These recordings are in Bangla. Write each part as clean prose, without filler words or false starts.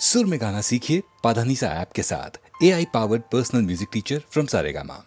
सुर में गाना सीखिए पाधानीसा ऐप के साथ। AI powered personal music teacher from Saregama.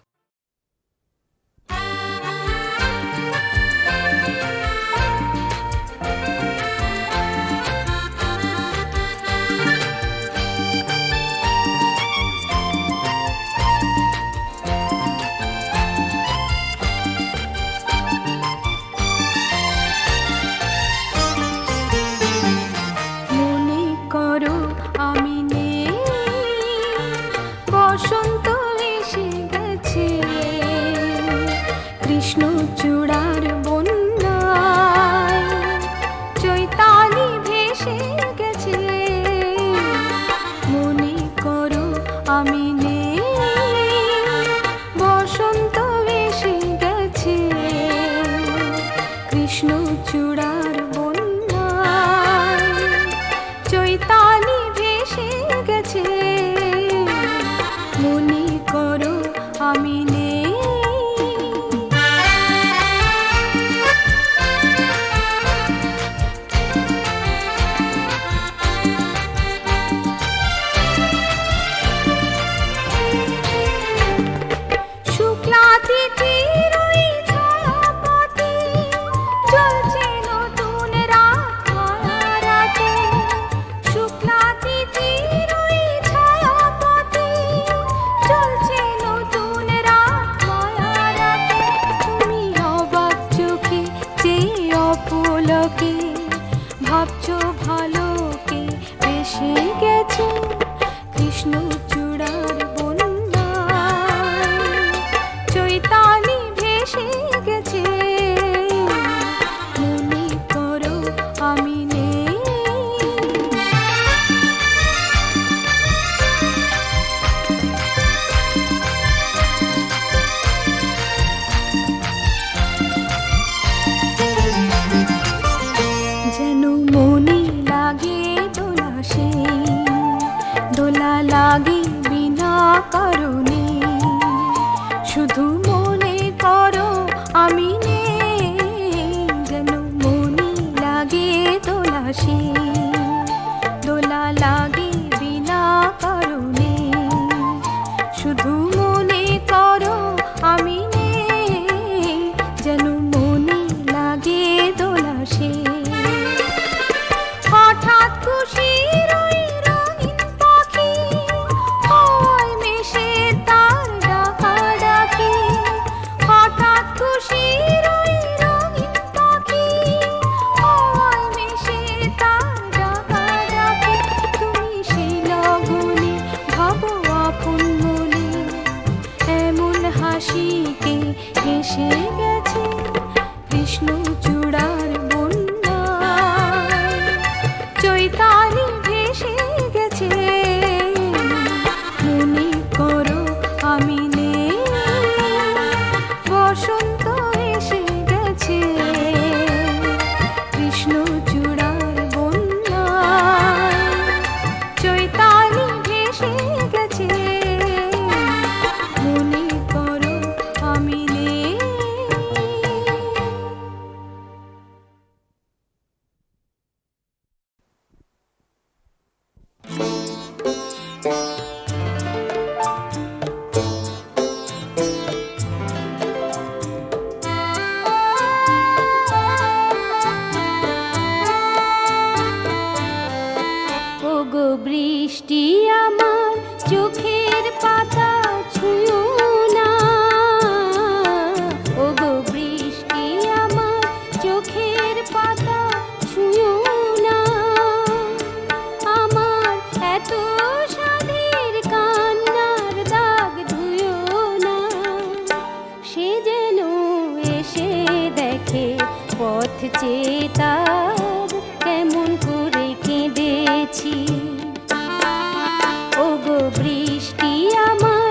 ওগো বৃষ্টি আমার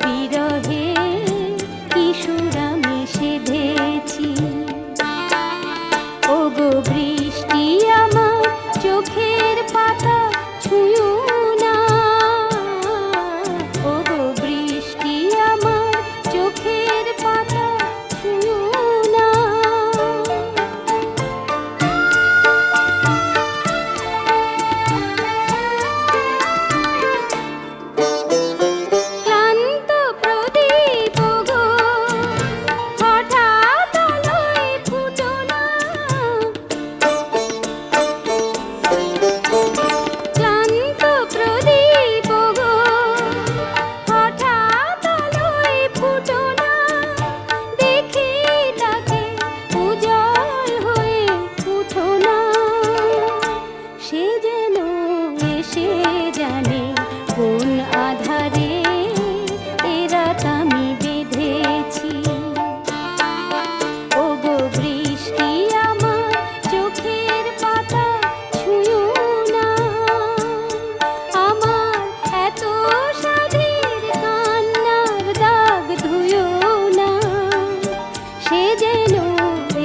বিরহে কিশোর আমি সেধেছি। ওগো বৃষ্টি আমার চোখের পাতা ছুঁয়ো না, ওগো বৃষ্টি আমার চোখের পাতা ছুঁয়ো না। ক্লান্ত প্রদীপ গো হঠাৎ আলোয় ফুটো না, ক্লান্ত প্রদীপ গো হঠাৎ আলোয় ফুটো না। দেখি তাকে উজ্জ্বল হয়ে উঠো না, সে যেন এসে জানে কোন আধারে এ রাত আমি বেঁধেছি। ওগো বৃষ্টি আমার চোখের পাতা ছুঁয়ো না, আমার এত সাধের কান্নার দাগ ধুয়ো না। সে যেন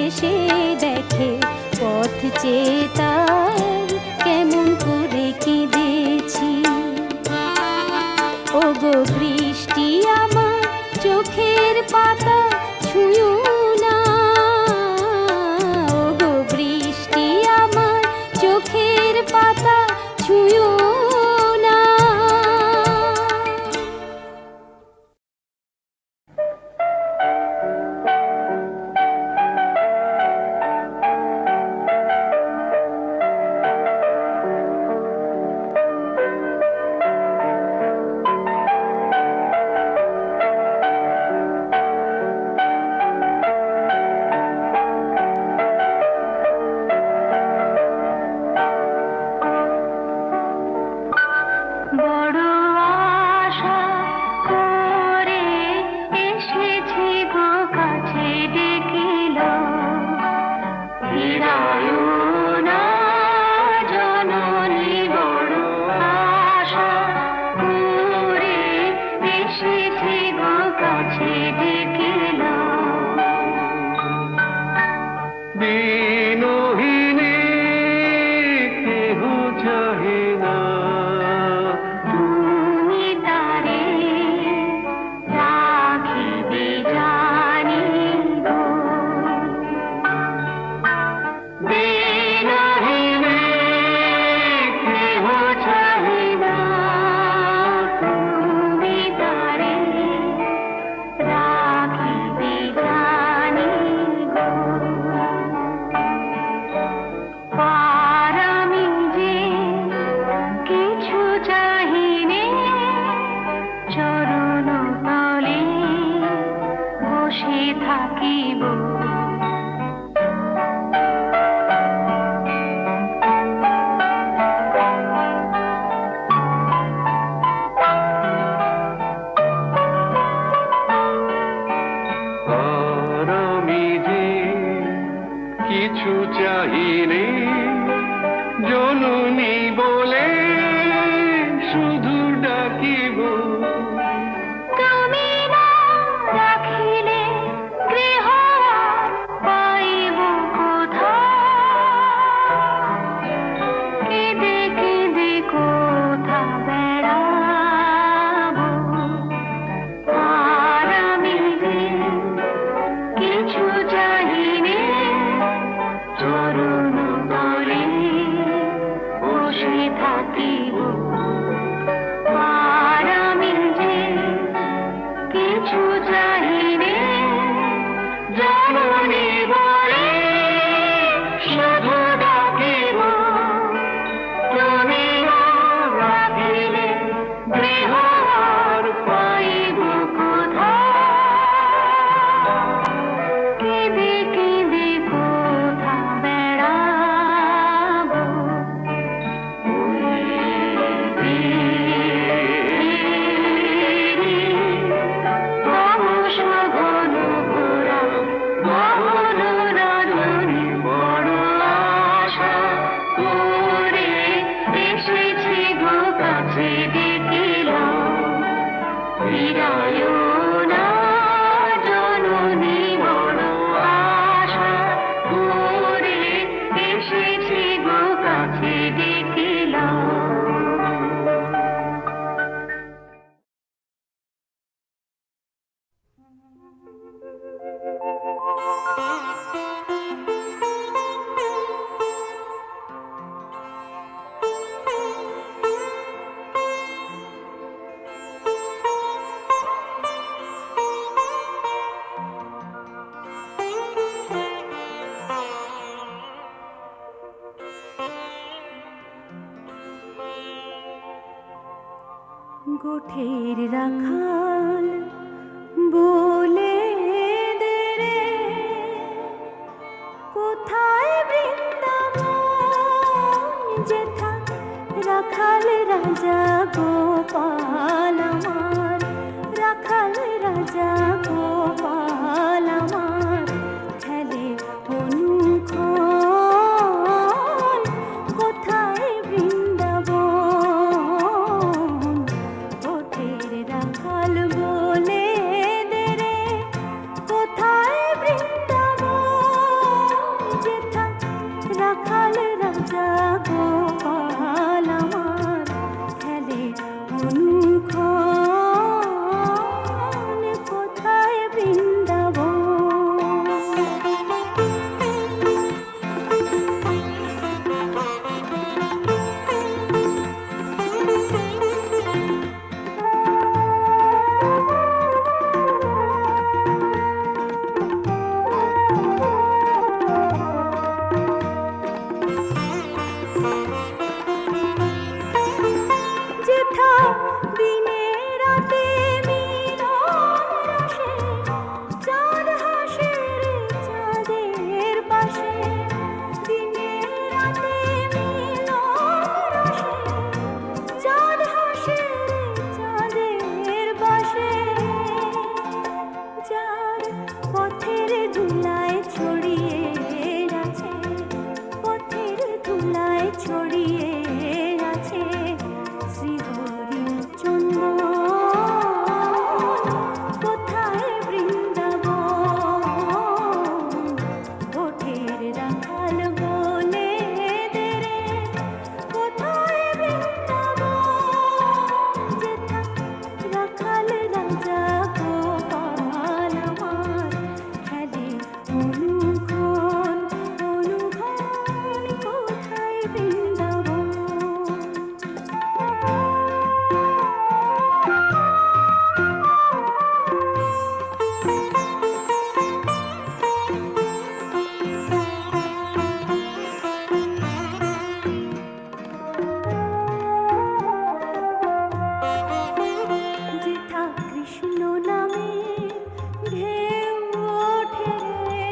এসে দেখে পথ চেয়ে তার কেমন করে কেঁদেছি। ওগো বৃষ্টি আমার চোখের পাতা ছুঁয়ো না, ওগো বৃষ্টি আমার চোখের পাতা ছুঁয়ো না। ফিরায় না জননী বড় আশা করে এসেছি গো কাছে দেখিলাম। গোঠের রাখাল বলে দে রে, কোথায় বৃন্দাবন যেথা রাখাল রাজা গোপাল আমার, রাখাল রাজা গোপাল আমার খেলে অনুক্ষণ, কোথায় বৃন্দাবন। গোঠের রাখাল বলে দে রে, কোথায় বৃন্দাবন যেথা রাখাল রাজা গোপাল আমার খেলে অনুক্ষণ, কোথায় বৃন্দাবন। যেথা দিনে রাতে মিলন রসে, চাঁদ হাসে রে চাঁদের পাশে, দিনে রাতে মিলন রসে, চাঁদ হাসে রে চাঁদের পাশে। যার পথের ধুলায় ছড়িয়ে আছে, পথের ধুলায় ছড়িয়ে আছে শ্রীহরি চন্দন, কোথায় বৃন্দাবন। গোঠের রাখাল বলে দে রে, কোথায় বৃন্দাবন যেথা রাখাল রাজা গোপাল আমার খেলে অনুক্ষণ, অনুক্ষণ, কোথায় বৃন্দাবন। যেথা কৃষ্ণ নামে ঢেউ ওঠে রে,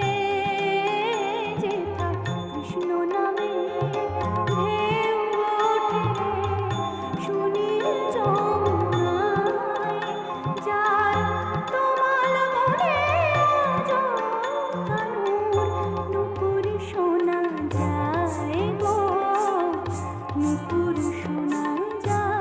যেথা কৃষ্ণ নামে ঢেউ ওঠে রে, সুনীল যমুনায় যার তোমাল মনে আজ কানুর নুপুর শোনা যায় গো, নুপুর শোনা যায়।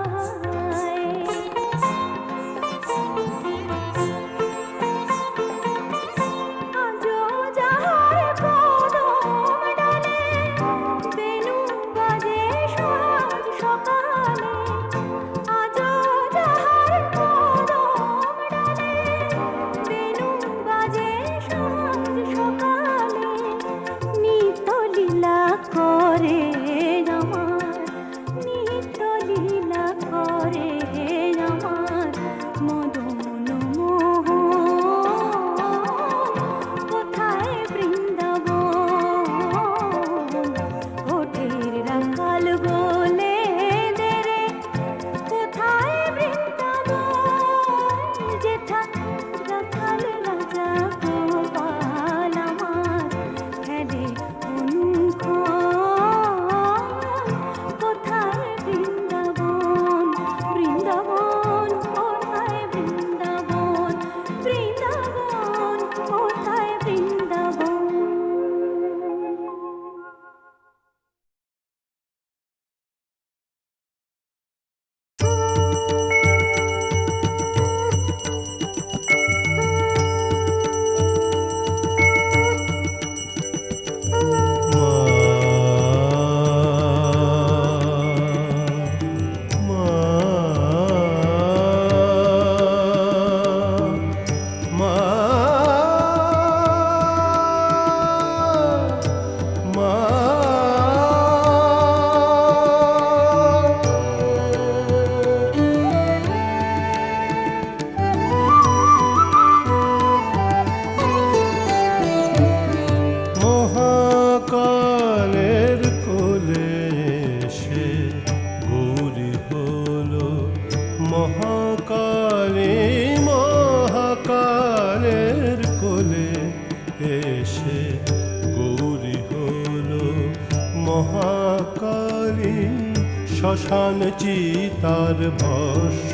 শ্মশান চিতার ভস্য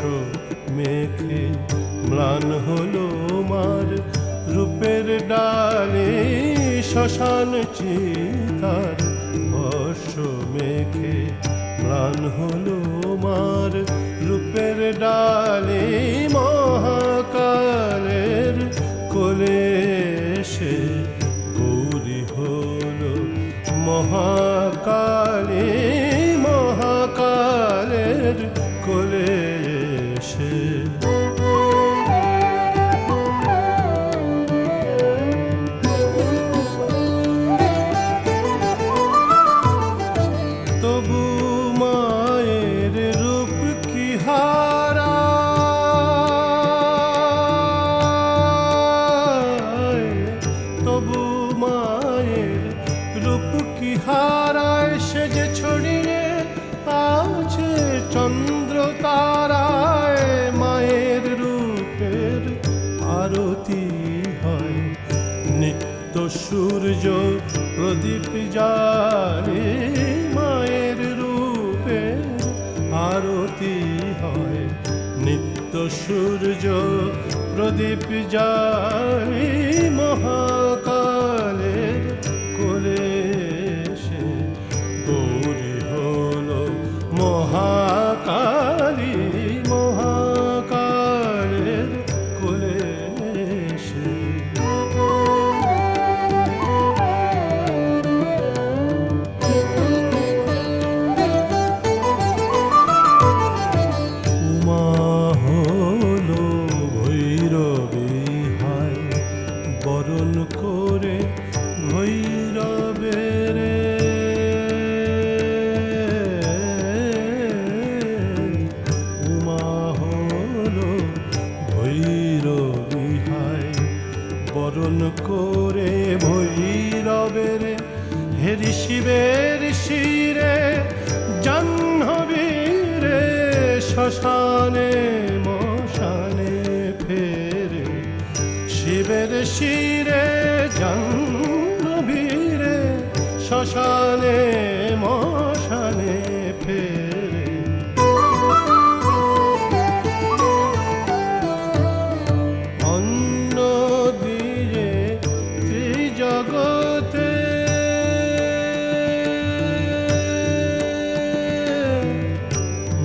মেখে ম্লান হলো মার রূপের ডালে শ্মশান চিতার ভস্য মেখে ম্লান হলো মার রূপের ডালে মহাকালের কোলে সে গৌরী হলো মহাকালী মহাকালের কোলে সে তবু মায়ের রূপ কি হারায় তবু মায়ের রূপ কি হারায় সে যে ছড়িয়ে আছে চন্দ্র তারায় মায়ের রূপের আরতি হয় নিত্য সূর্য প্রদীপ জালে মায়ের রূপের আরতি হয় নিত্য সূর্য প্রদীপ জালে মহাকালের কোলে সে গৌরী হলো মহাকালী মহাকালের কোলে সে উমা হলো ভৈরবী হায় বরণ করে ভৈরবের উমা হলো ভৈরবী হায় বরণ করে ভৈরবের হে শিবের শিরে জাহ্নবীরে শ্মশানে মশানে ফেরে শিবের শিরে জাহ্নবীরে শ্মশানে মশানে ফেরে অন্ন দিয়ে ত্রিজগতে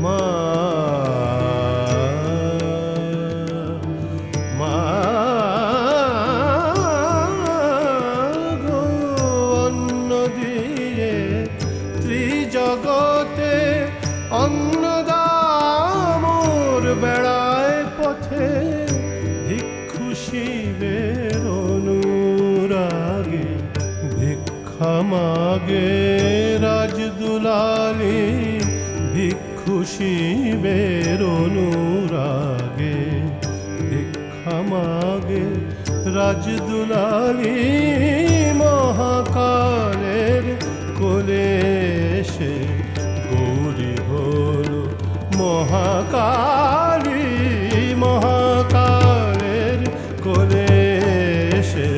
মা মা গো অন্ন দিয়ে ত্রিজগতে অন্নদামোর বেড়ায় পথে ভিক্ষু শিবের অনুরাগে ভিক্ষা মাগে রাজদুলালি ভিক্ষু শিবের অনুরাগে ভিক্ষা মাগে রাজদুলালি মহাকালের কোলে সে গৌরী হলো মহাকালী মহাকালের কোলে সে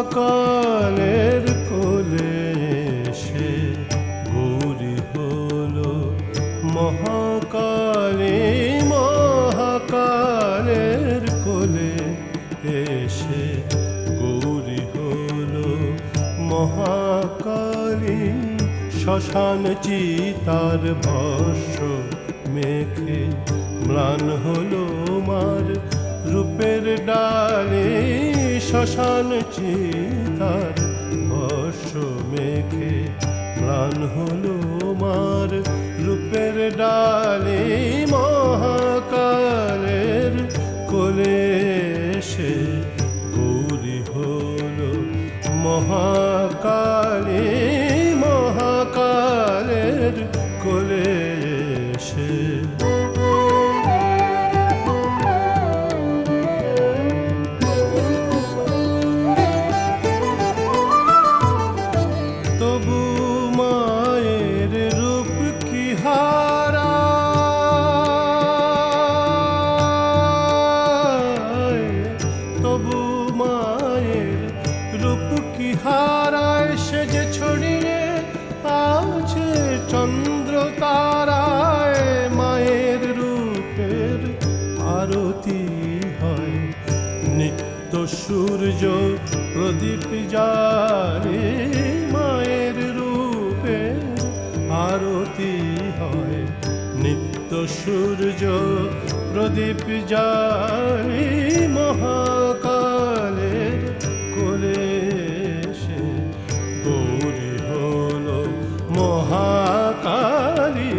মহাকালের কোলে সে গৌরী হলো মহাকালী মহাকালের কোলে এসে গৌরী হলো মহাকালী শ্মশান চিতার ভস্য মেখে ম্লান হলো মার রূপের ডালে শ্মশান চিতার ভস্য মেখে ম্লান হলো মার রূপের ডালে মহাকালের কোলে সে গৌরী হলো মহাকালী মহাকালের কোলে সে তবু মায়ের রূপ কি হারায় তবু মায়ের রূপ কি হারায় সে যে ছড়িয়ে আছে চন্দ্র তারায় মায়ের রূপের আরতি হয় নিত্য সূর্য প্রদীপ জারে মায়ের রূপের আরতি হয় নিত্য সূর্য প্রদীপ জারে মহাকালের কোলে সে গৌরী হলো মহাকালী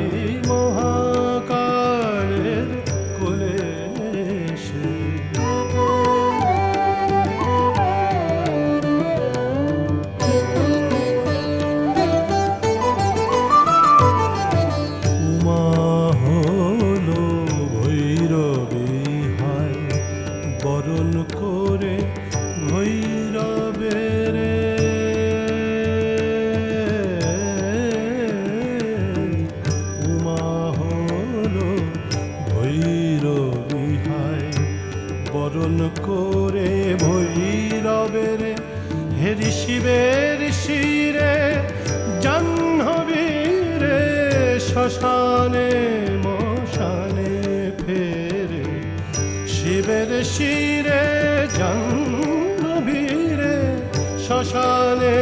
মহাকালের কোলে সে উমা হলো ভৈরবী হায় বরণ করে ভৈরবের উমা হলো ভৈরবী হায় বরণ করে ভৈরবের হেরি শিবের শিরে জাহ্নবীরে শ্মশানে মশানে ফেরে শিবের শিরে জাহ্নবীরে শ্মশানে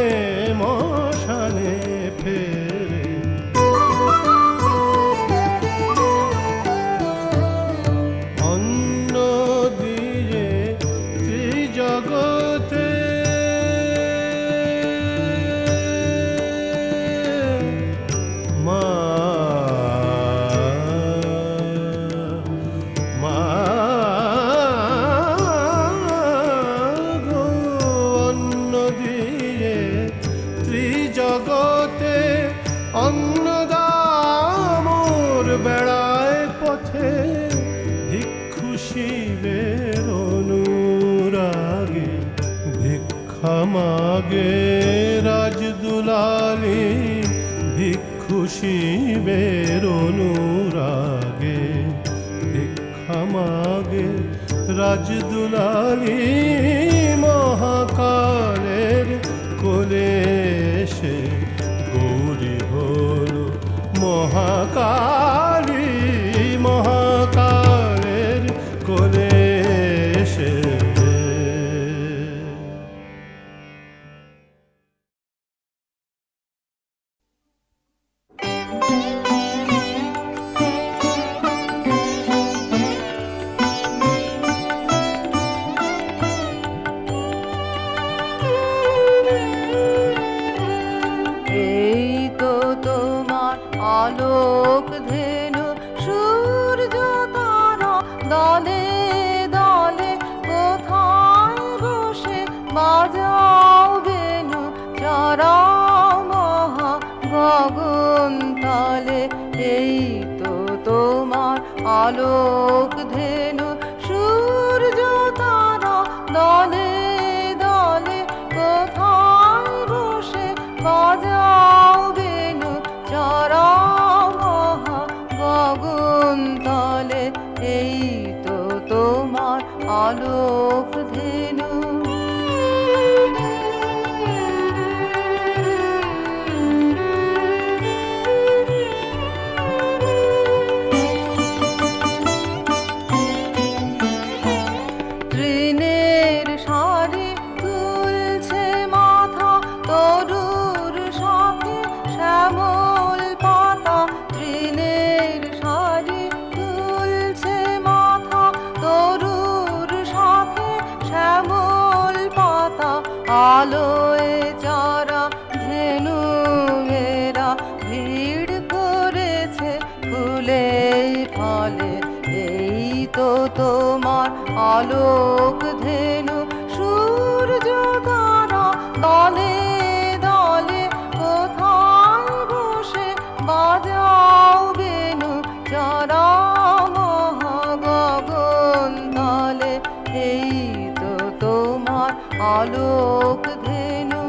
মশানে ফেরে অন্ন দিয়ে ত্রিজগতে মা মা গো অন্ন দিয়ে ত্রিজগতে অন্নদামোর বেড়ায় পথে ভিক্ষু শিবের অনুরাগে ভিক্ষা মাগে রাজদুলালি ভিক্ষু শিবের অনুরাগে ভিক্ষা মাগে রাজদুলালি মহাকালের কোলে সে গৌরী হলো মহাকালী মহাকালের কোলে সে এই তো তোমার আলোক ধেনু সূর্য তারা দলে দলে কোথায় বসে বাজাও বেনু চড়াও মহা গগন তলে এই তো তোমার আলোক ধেনু সূর্য তারা দলে দলে কোথায় বসে বাজাও বেনু চড়াও মহা গগন তলে এই তো তোমার আলোক ধেনু তৃণের সারি তুলছে মাথা তরুর সাথে শ্যামল পাতা তৃণের সারি তুলছে মাথা তরুর সাথে শ্যামল পাতা আলোয় চারা ধেনু মেরা তোমার আলোক ধেনু সূর্য তারা দলে দলে কোথায় বসে বাজাও বেনু যারা মহাগগন তলে এই তো তোমার আলোক ধেনু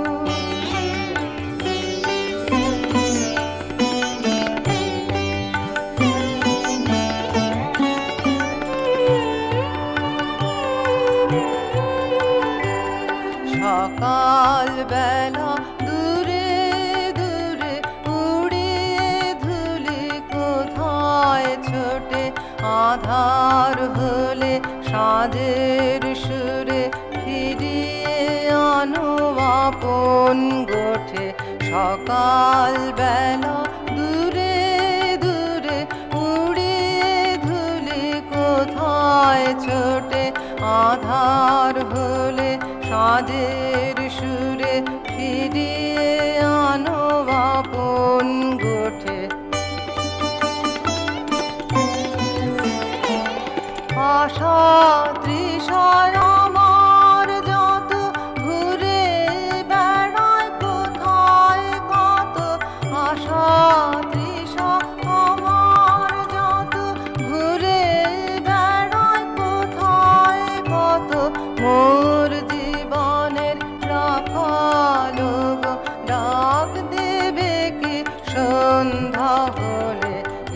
সকাল বেলা দূরে দূরে উড়িয়ে ধুলি কোথায় ছোটে আধার হলে সাঁঝের সুরে ফিরিয়ে আনো আপন গোঠে সকাল বেলা দূরে দূরে উড়িয়ে ধুলি কোথায় ছোটে আধার হলে সাঁঝের সুরে ফিরিয়ে আনো আপন গোঠে আশা তৃষায় আমার যত ঘুরে বেড়ায় কোথায় কত আশা তৃষা আমার যত ঘুরে বেড়ায় কোথায় কত মোর জীবনের রাখালো গো ডাক দেবে কি সন্ধ্যা হলে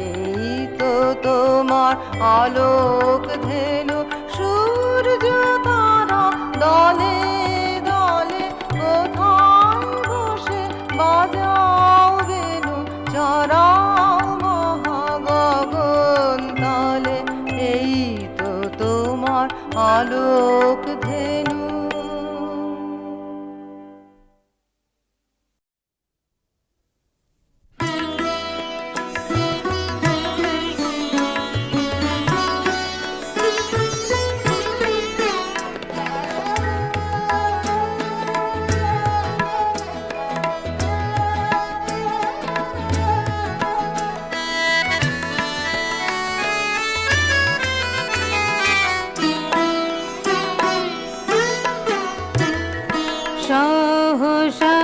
এই তো তোমার আলোক ধেনু সূর্য তারা দলে দলে কোথায় বসে বাজাও বেনু চড়াও মহাগগন তলে এই তো তোমার আলোক ধেনু সহসা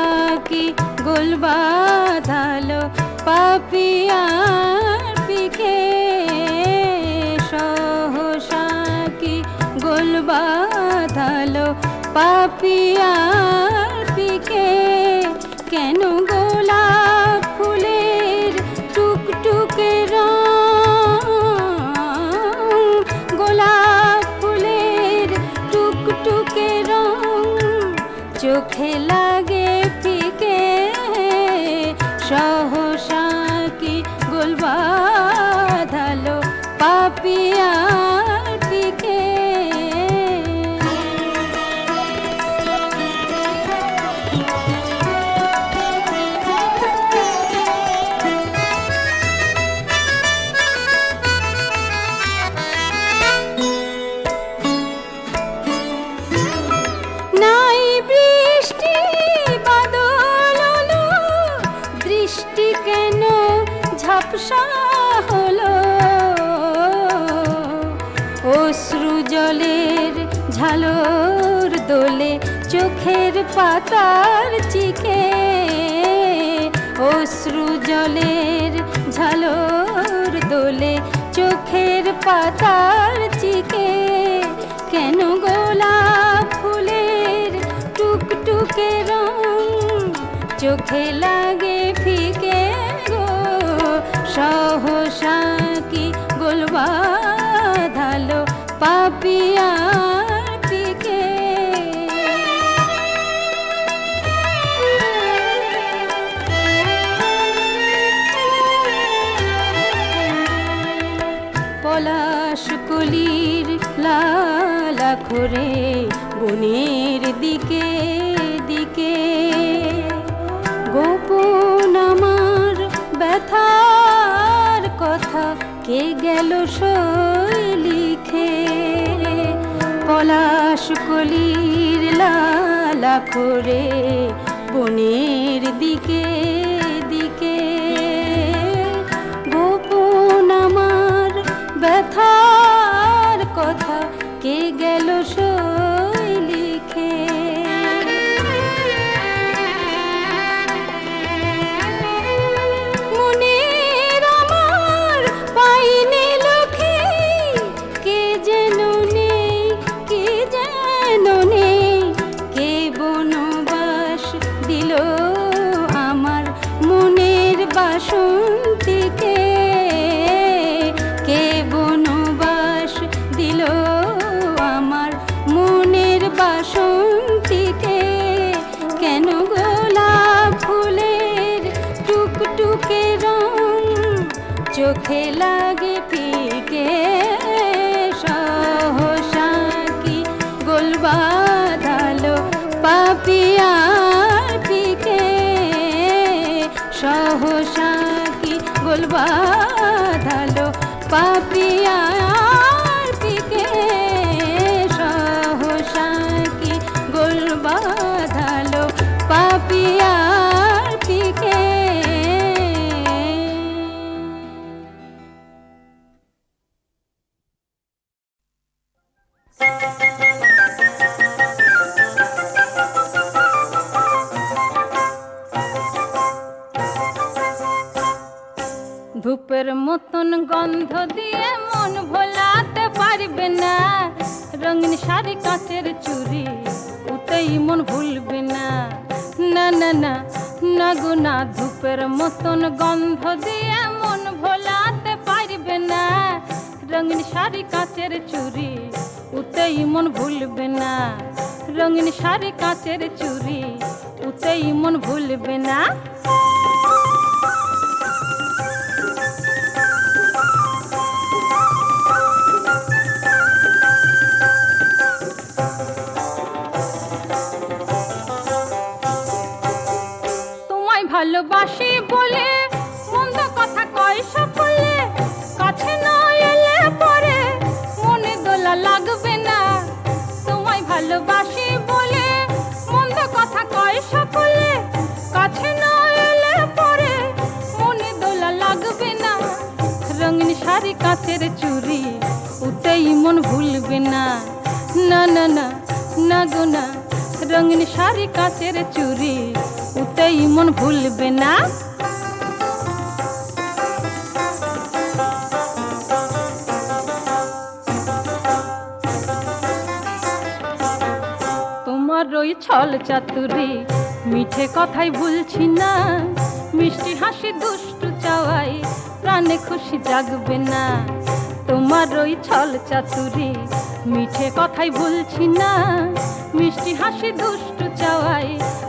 কি গোল বাঁধালো পাপিয়ার পিঠে সহসা কি গোল বাঁধালো পাপিয়ার পিঠে কেন গোলাপ ফুলের টুকটুকে রং গোলাপ ফুলের টুকটুকে রং চোখে লাগে ফিকে সহসা কি গোল বাঁধালো পাপিয়ার পিকে নাই বৃষ্টি বাদল হলো দৃষ্টি কেন ঝাপসা হলো অশ্রু জলের ঝালর দোলে চোখের পাতার চিকে অশ্রু জলের ঝালর দোলে চোখের পাতার চিকে কেন গোলাপ ফুলের টুকটুকে রং চোখে লাগে ফিকে গো সহসা কি গোল বাঁধালো পাপিয়ার পিকে পলাশ কলির লাল আখরে বনের দিকে দিকে গোপন আমার ব্যথার কথা কে গেল সই লিখে পলাশ কলির লাল আখরে বনের দিকে দিকে গোপন আমার ব্যথার কথা চোখে লাগে ফিকে সহসা কি গোল বাঁধালো পাপিয়ার পিকে সহসা কি গোল বাঁধালো পাপিয়ার পিকে সহসা কি গোল বাঁধালো পাপিয়ার পিকে ধূপের মতন গন্ধ দিয়ে মন ভোলাতে পারবে না, রঙিন শাড়ি কাঁচের চুড়ি উতেই মন ভুলবে না। না না না না গো না, ধূপের মতন গন্ধ দিয়ে মন ভোলাতে পারবে না, রঙিন শাড়ি কাঁচের চুড়ি উতেই মন ভুলবে না, রঙিন শাড়ি কাঁচের চুড়ি উতেই মন ভুলবে না। ভালোবাসি বলে মন্দ কথা কয় সকলে, কাছে না এলে পরে মনে দোলা লাগবে না। তোমায় ভালোবাসি বলে মন্দ কথা কয় সকলে, কাছে না এলে পরে মনে দোলা লাগবে না। রঙিন শাড়ি কাঁচের চুড়ি উতেই মন ভুলবে না। না না না না গো না, রঙিন শাড়ি কাঁচের চুড়ি উতেই মন ভুলবে না। তোমার ওই ছল চাতুরি মিঠে কথাই ভুলছি না, মিষ্টি হাসি দুষ্টু চাওয়াই প্রাণে খুশি জাগবে না। তোমার ওই ছল চাতুরি মিঠে কথাই ভুলছি না, মিষ্টি হাসি দুষ্টু চাওয়াই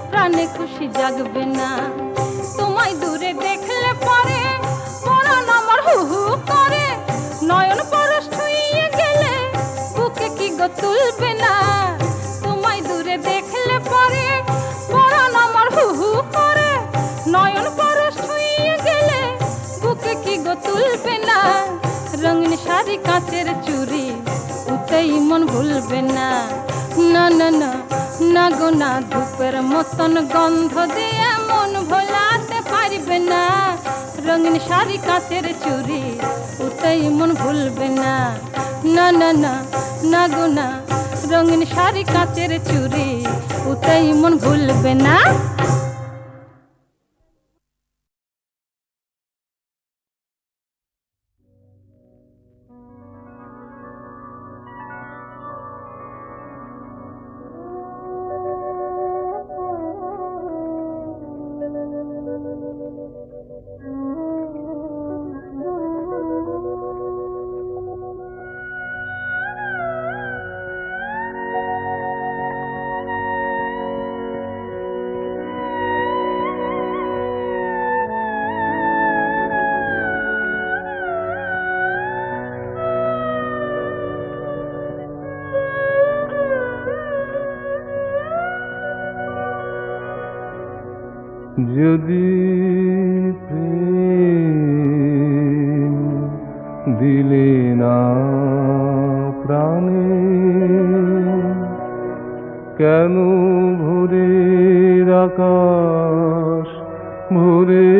প্রাণে খুশি জাগবে না। তোমায় দূরে দেখলে পরে পরাণ আমার হু হু করে, নয়ন পরশ ছুঁয়ে গেলে বুকে কি গো তুলবে না। তোমায় দূরে দেখলে পরে পরাণ আমার হু হু করে, নয়ন পরশ ছুঁয়ে গেলে বুকে কি গো তুলবে না। রঙিন শাড়ি কাঁচের চুড়ি উতেই মন ভুলবে না। না না না না গো না, ধূপের মতন গন্ধ দিয়ে মন ভোলাতে পারবে না, রঙিন শাড়ি কাঁচের চুড়ি উতেই মন ভুলবে না। না না না না গো না, রঙিন শাড়ি কাঁচের চুড়ি উতেই মন ভুলবে না। যদি প্রেম দিলে না প্রাণে, কেন ভোরের আকাশ ভরে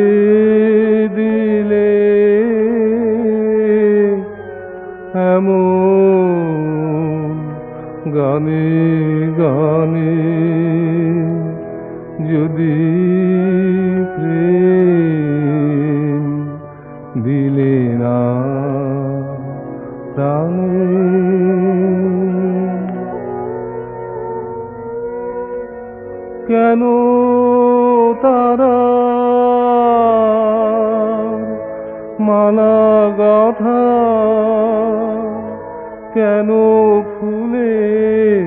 দিলে এমন গানে গানে। যদি প্রেম দিলে না প্রাণে, কেন তারা মালা গাথা, কেন ফুলের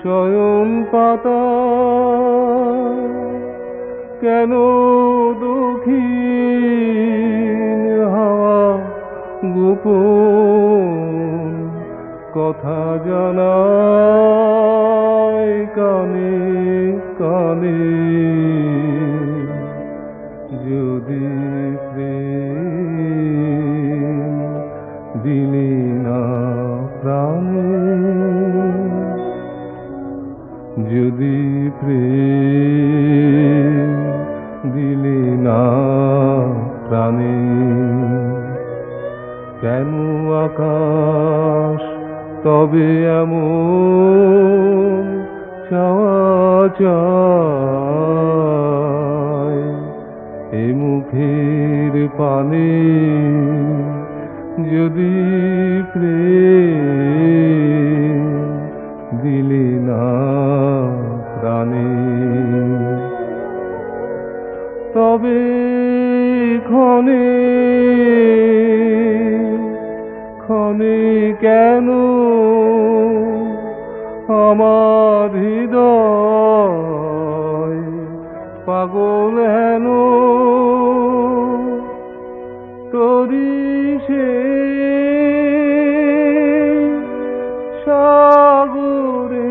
শয়ন পাতা, কেন দুঃখী কথা জানায় কানে কানে যদি প্রেম দিলি না প্রাণে যদি প্রেম দিলি না প্রাণে কেন আকাশ তবে এমন চাওয়া চায় এ মুখের পানে যদি প্রেম দিলি না প্রাণে তবে ক্ষণে ক্ষণে কেন আমার হৃদয় পাগল হেন তোরি সে সাগরে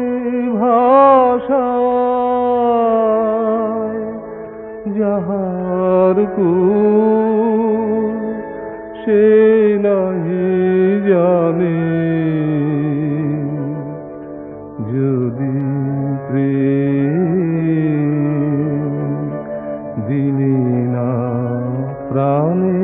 ভাষায় যাহার কুল সে নাহি জানে যদি প্রেম দিলি না প্রাণে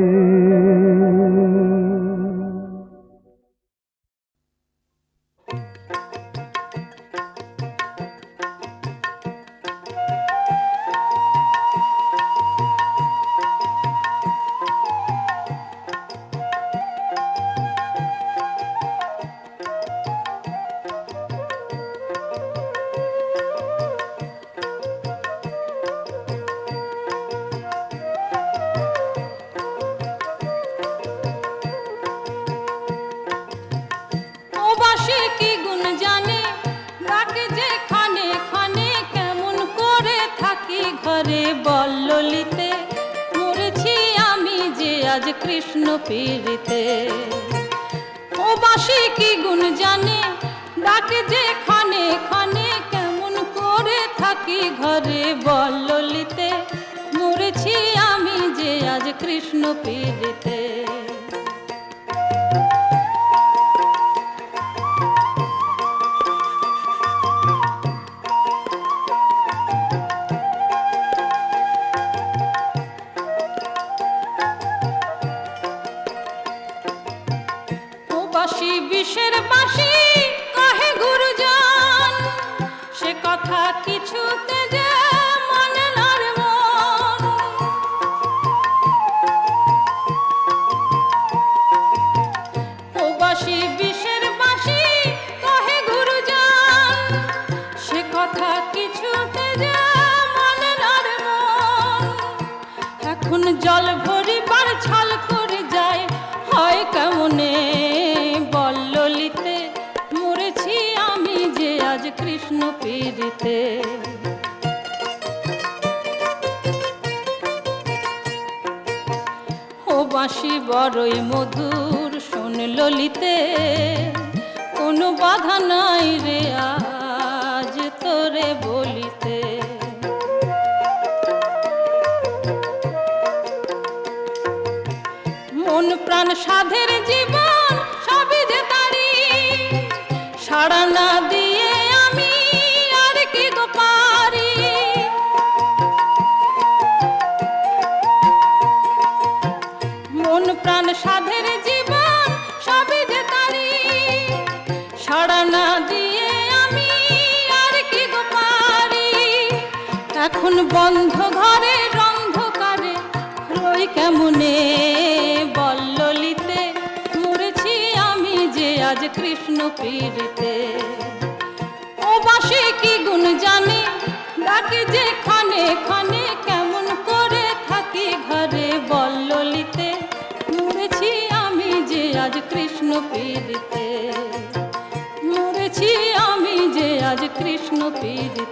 ও বাসি কি গুণ জানে ডাকে যে খানে খানে কেমন করে থাকি ঘরে বল ললিতে মরেছি আমি যে আজ কৃষ্ণ পীড়িতে ও বাসি কি গুণ জানে ডাকে যে খানে খানে কেমন করে থাকি ঘরে বল ললিতে মরেছি আমি যে আজ কৃষ্ণ পীড়িতে বাঁশি বিষের বাঁশি কহে গুরুজন সে কথা কিছুতে যে মনে না রে মন ও বাঁশি বিষের বাঁশি কহে গুরুজন সে কথা কিছুতে যে মনে না রে মন এখন জল ভরিবার ছাল করে যায় হয় কেমনে কৃষ্ণ পীড়িতে ও বাঁশি বড়ই মধুর শোন ললিতে কোনো বাধা নাই রে আজ তোরে বলিতে মন প্রাণ সাধের জীবন সবই যে তারি সাড়া না দিয়ে প্রাণ সাধের জীবন সবই যে তারি সাড়া না দিয়ে আমি আর কি গো পারি এখন বন্ধ ঘরে অন্ধকারে রই কেমনে বল ললিতে মরেছি আমি যে আজ কৃষ্ণ পীড়িতে ও বাঁশি কি গুণ জানে ডাকে যে খানে খানে কেমন করে থাকি ঘরে বল ললিতে মরেছি আমি যে আজ কৃষ্ণ পীড়িতে মরেছি আমি যে আজ কৃষ্ণ পীড়িতে